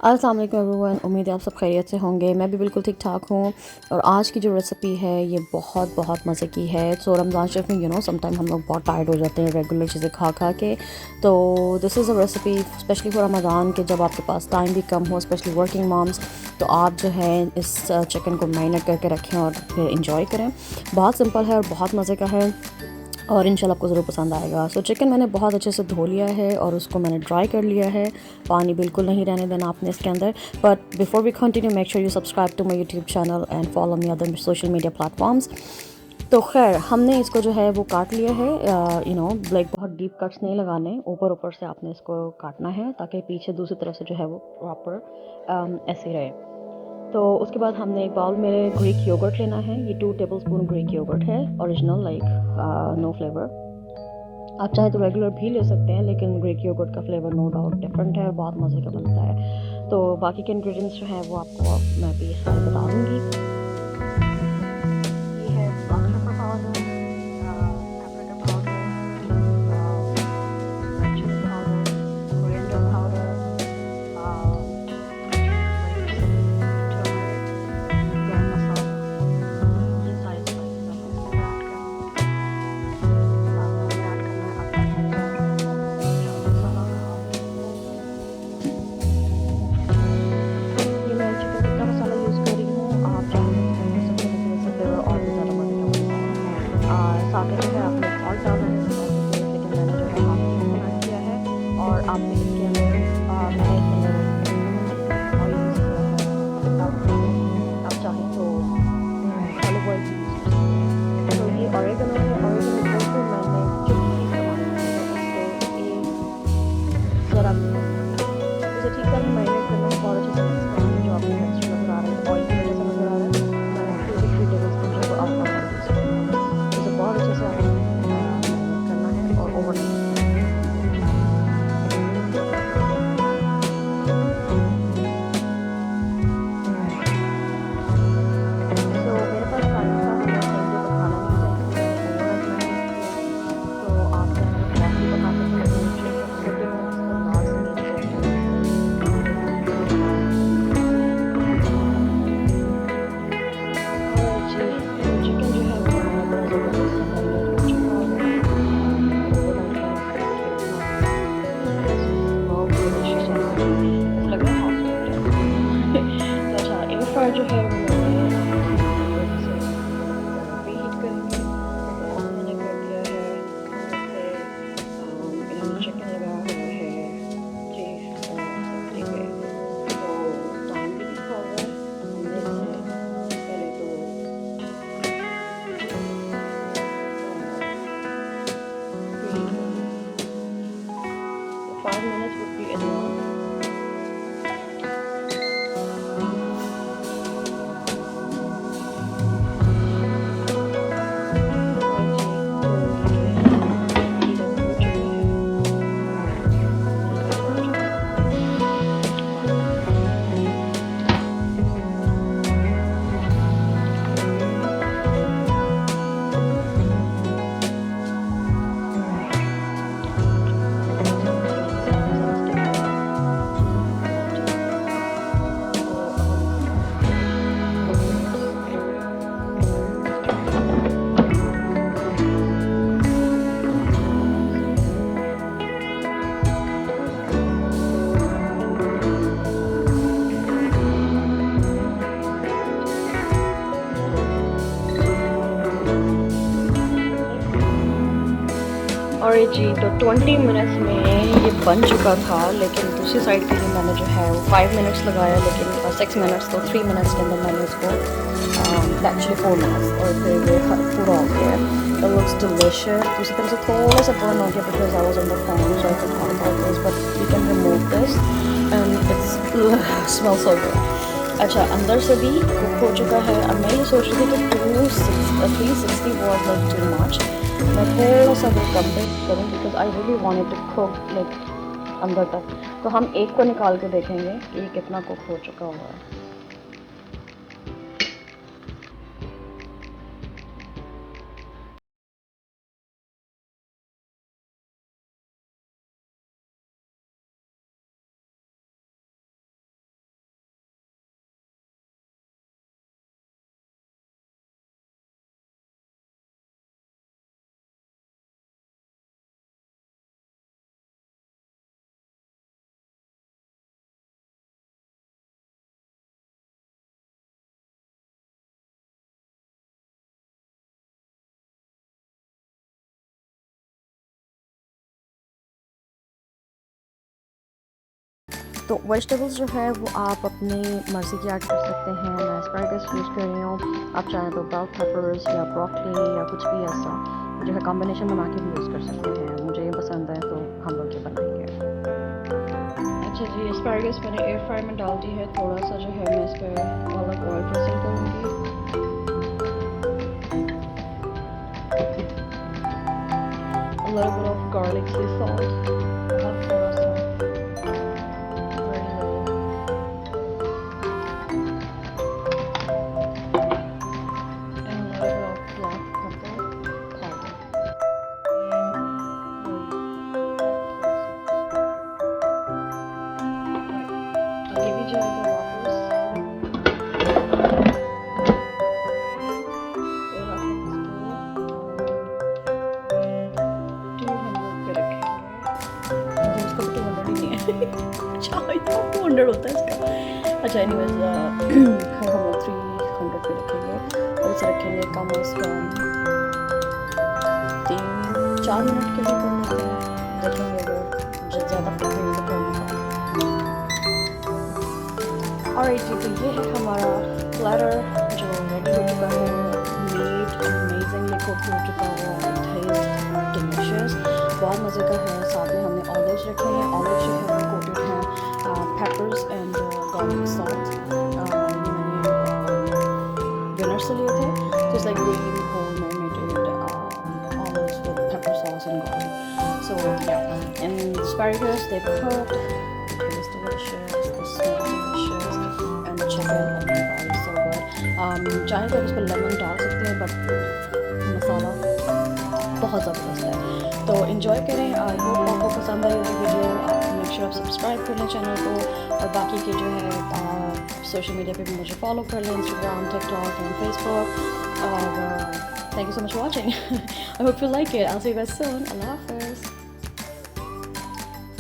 अस्सलाम वालेकुम एवरीवन। उम्मीद है आप सब खैरियत से होंगे। मैं भी बिल्कुल ठीक ठाक हूँ। और आज की जो रेसिपी है ये बहुत बहुत मज़े की है। सो रमज़ान शरीफ में समटाइम हम लोग बहुत टायर्ड हो जाते हैं रेगुलर चीज़ें खा खा के। तो this is a recipe specially for Ramzan के, जब आपके पास टाइम भी कम हो, स्पेशली वर्किंग मॉम्स। तो आप जो है इस चिकन को मैरिनेट करके रखें और फिर इंजॉय करें। बहुत सिंपल है और बहुत मज़े का है और इंशाल्लाह आपको ज़रूर पसंद आएगा। सो चिकन मैंने बहुत अच्छे से धो लिया है और उसको मैंने ड्राई कर लिया है। पानी बिल्कुल नहीं रहने देना आपने इसके अंदर। But before we continue, make sure you subscribe to my YouTube channel and follow me other social media platforms. तो खैर, हमने इसको जो है वो काट लिया है। लाइक बहुत डीप कट्स नहीं लगाने, ऊपर ऊपर से आपने इसको काटना है ताकि पीछे दूसरी तरफ से जो है वो प्रॉपर ऐसे रहे। तो उसके बाद हमने एक बाउल में ग्रीक योगर्ट लेना है। ये 2 टेबलस्पून ग्रीक योगर्ट है, ओरिजिनल, लाइक नो फ्लेवर। आप चाहे तो रेगुलर भी ले सकते हैं, लेकिन ग्रीक योगर्ट का फ्लेवर नो डाउट डिफरेंट है और बहुत मज़े का बनता है। तो बाकी के इंग्रेडिएंट्स जो हैं वो आपको मैं भी सारे बता दूँगी। ये है black pepper powder, paprika powder, red chilli powder, coriander powder, turmeric, garam masala. ये सारी स्पाइसेस आपको इसके अंदर ऐड करनी है। उसके बाद में हमें ऐड करना है अदरक लहसुन, गरम मसाला का। ये मैं चिकन टिक्का मसाला यूज़ कर रही हूँ। आप चाहें तो स्किप कर सकते हैं, लेकिन इससे फ्लेवर और भी ज़्यादा मज़े का बनता है। साथ में जो है आपने सॉल्ट डालना है विदाउट द टेस्ट, लेकिन मैंने जो है हाफ टी स्पून ऐड किया है। और आपने इसके अंदर मैंने इसके अंदर ऑयल यूज़ किया है विदाउट ऑयल। आप चाहें तो ऑलिव ऑयल भी यूज़ कर सकते हैं। तो ये ऑरिगेनो है। ऑरिगेनो को मैंने चुटकी इस्तेमाल की है, इससे एक ज़रा इसे ठीक तरह मैरिनेट करना है, बहुत अच्छे से मिक्स करना है। जो आपको टेक्सचर नज़र आ रहा है ऑयल की वजह से नज़र आ रहा है, मैंने 2 से 3 टेबल स्पून जो है वो अल्कोहल का यूज़ किया है। इसे बहुत अच्छे से आपने मैरिनेट करना है और ओवरनाइट रखना है। सो मेरे पास टाइम था, हमें सेम डे पे खाना नहीं था, इसलिए मैंने ओवरनाइट मैरिनेट किया है। तो आप चाहें तो बहुत भी पका सकते हैं, इनिशियल 30 मिनट्स और लास्ट में जब वो बिल्कुल तैयार हो जाए। और जी, तो चिकन जो है वो हमारा बड़ा ज़बरदस्त सा मैरिनेट हो चुका है। हमने ओवरनाइट मैरिनेट करके रखा है। इट्स बहुत डिलीशियस ऑलरेडी। ऐसा लग रहा है हाफ कुक्ड है। तो अच्छा, एयर फ्रायर जो है वो मैंने ऊपर से प्री हीट करेंगे, तो ऑन मैंने कर दिया है 100 पे। चिकन लगाया हुआ है 360 पे। तो टाइम भी लिखा हुआ है। हमने इसे पहले तो प्रीहीट करना है। तो 5 मिनट्स वुड बी इनफ। और जी, तो ये प्रीहीट अब हो चुका है और मैंने इसे थोड़ा जो है जी, मसाला ज़रा स्टिक हो रहा है। जी, तो अब हम इसे ढक के 2 मिनट्स स्टीम करेंगे। और ये जी, तो 20 मिनट्स में ये बन चुका था, लेकिन दूसरी साइड के लिए मैंने जो है वो 5 मिनट्स लगाया, लेकिन 6 मिनट्स, तो 3 मिनट्स के अंदर मैंने इसको एक्चुअली 4 मिनट्स, और फिर ये पूरा हो गया। It looks delicious. दूसरी तरफ से थोड़ा सा बर्न हो गया because I was on the phone, so I could not about this, but we can remove this and it's smell so good. अच्छा, अंदर से भी कुक हो चुका है। अब मैं ये सोच रही थी कि 360 वॉज लाइक टू मच। मैं थोड़ा सा वो कम पे करूँ because I really wanted to cook like अंदर तक। तो हम एक को निकाल के देखेंगे कि ये कितना कुक हो चुका हुआ है। तो वेजिटेबल्स जो है वो आप अपनी मर्ज़ी की ऐड कर सकते हैं। मैं एस्पैरागस यूज़ कर रही हूँ, आप चाहें तो बेल पेपर्स या ब्रोकली या कुछ भी ऐसा जो है कॉम्बिनेशन बना के भी यूज़ कर सकते हैं। मुझे ये पसंद है तो हम लोग ये बनाएंगे। अच्छा जी, एस्पैरागस मैंने एयर फ्रायर में डाल दी है। थोड़ा सा जो है मैं इस पर ऑलिव ऑयल ड्रेसिंग करूँगी। A little bit of garlic sea salt, बहुत थोड़ा सा, very little. And a little bit of black pepper powder. अब ये भी जाएगा वापस और आप इसको 200 पे रखेंगे। इसका भी 200 ही नहीं है। चाय तो 200 होता है इसका। अच्छा एनीवेज हम लोग 300 पे रखेंगे और इसे रखेंगे कम से कम 3-4 मिनट के लिए कर लेते हैं। देखेंगे अगर ज़्यादा पकेगी तो फिर निकालेंगे। और जी तो ये है हमारा प्लेटर जो रेडी हो चुका है। मीट अमेजिंगली कुक हो चुका है। टेस्ट डिलीशियस, बहुत मज़े का है। साथ में हमने ऑलिव्स रखे हैं। ऑलिव्स जो है वो कोटेड हैं पेपर्स एंड गार्लिक सॉल्ट। ये मैंने डिनर से लिए थे। तो it's like green whole marinated olives with pepper sauce and garlic. So yeah and asparagus they cooked, it tastes delicious, it smells delicious and the chicken, oh my god, it's so good. चाहे तो उस पर lemon डाल सकते हैं but मसाला बहुत ज़बरदस्त है। तो इन्जॉय करें। आई होप आपको पसंद आई होगी वीडियो। आप मेक श्योर आप सब्सक्राइब कर लें चैनल को और बाकी के जो है सोशल मीडिया पे भी मुझे फॉलो कर लें, इंस्टाग्राम, टिकटॉक एंड फेसबुक। और thank you so much for watching. I hope you like it. I will see you guys soon. अल्लाह हाफ़िज़।